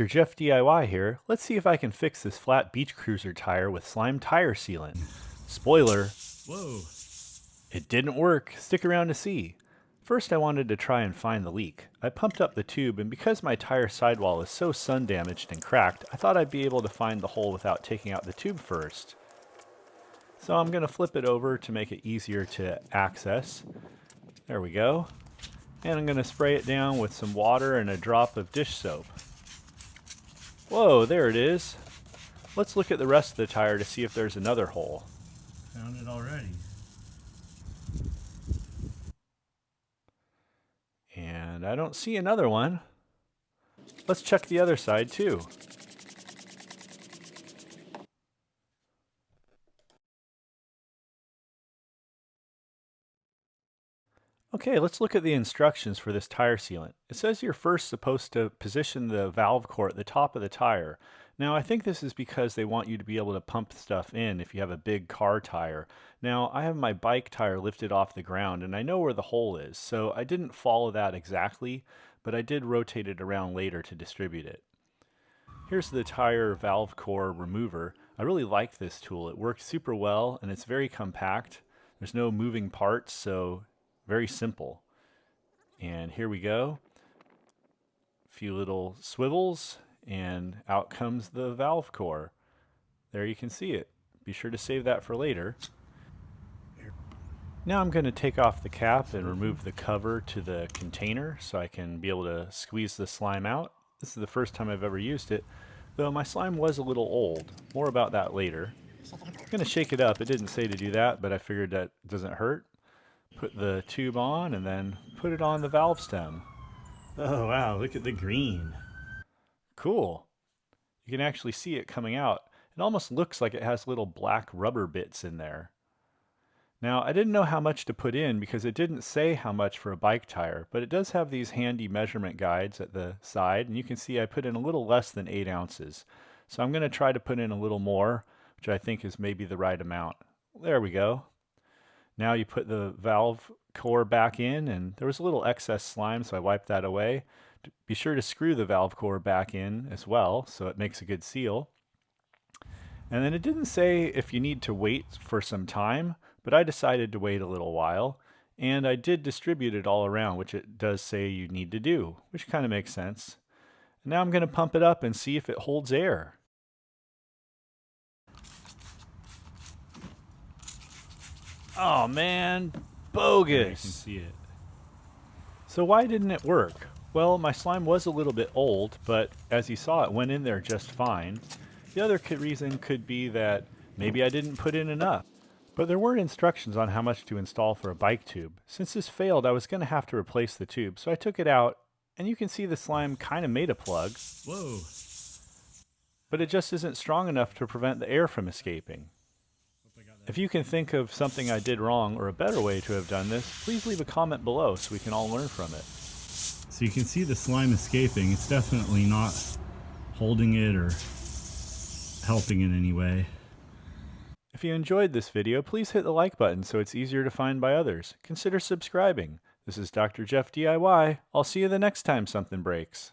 Jeff DIY here. Let's see if I can fix this flat beach cruiser tire with Slime Tire Sealant. Spoiler, Whoa. it didn't work. Stick around to see. First I wanted to try and find the leak. I pumped up the tube, and because my tire sidewall is so sun damaged and cracked, I thought I'd be able to find the hole without taking out the tube first. So I'm going to flip it over to make it easier to access. There we go. And I'm going to spray it down with some water and a drop of dish soap. Whoa, there it is. Let's look at the rest of the tire to see if there's another hole. Found it already. And I don't see another one. Let's check the other side too. Okay, let's look at the instructions for this tire sealant. It says you're first supposed to position the valve core at the top of the tire. Now, I think this is because they want you to be able to pump stuff in if you have a big car tire. Now, I have my bike tire lifted off the ground and I know where the hole is, so I didn't follow that exactly, but I did rotate it around later to distribute it. Here's the tire valve core remover. I really like this tool. It works super well and it's very compact. There's no moving parts, so very simple. And here we go. A few little swivels and out comes the valve core. There you can see it. Be sure to save that for later. Now I'm going to take off the cap and remove the cover to the container so I can be able to squeeze the slime out. This is the first time I've ever used it, though my slime was a little old. More about that later. I'm going to shake it up. It didn't say to do that, but I figured that doesn't hurt. Put the tube on and then put it on the valve stem. Oh wow, look at the green. Cool. You can actually see it coming out. It almost looks like it has little black rubber bits in there. Now, I didn't know how much to put in because it didn't say how much for a bike tire, but it does have these handy measurement guides at the side, and you can see I put in a little less than 8 ounces. So I'm going to try to put in a little more, which I think is maybe the right amount. There we go. Now you put the valve core back in, and there was a little excess slime, so I wiped that away. Be sure to screw the valve core back in as well, so it makes a good seal. And then it didn't say if you need to wait for some time, but I decided to wait a little while, and I did distribute it all around, which it does say you need to do, which kind of makes sense. And now I'm going to pump it up and see if it holds air. Oh man, bogus! You can see it. So why didn't it work? Well, my slime was a little bit old, but as you saw, it went in there just fine. The other reason could be that maybe I didn't put in enough. But there weren't instructions on how much to install for a bike tube. Since this failed, I was going to have to replace the tube, so I took it out, and you can see the slime kind of made a plug. Whoa! But it just isn't strong enough to prevent the air from escaping. If you can think of something I did wrong or a better way to have done this, please leave a comment below so we can all learn from it. So you can see the slime escaping. It's definitely not holding it or helping in any way. If you enjoyed this video, please hit the like button so it's easier to find by others. Consider subscribing. This is Dr. Jeff DIY. I'll see you the next time something breaks.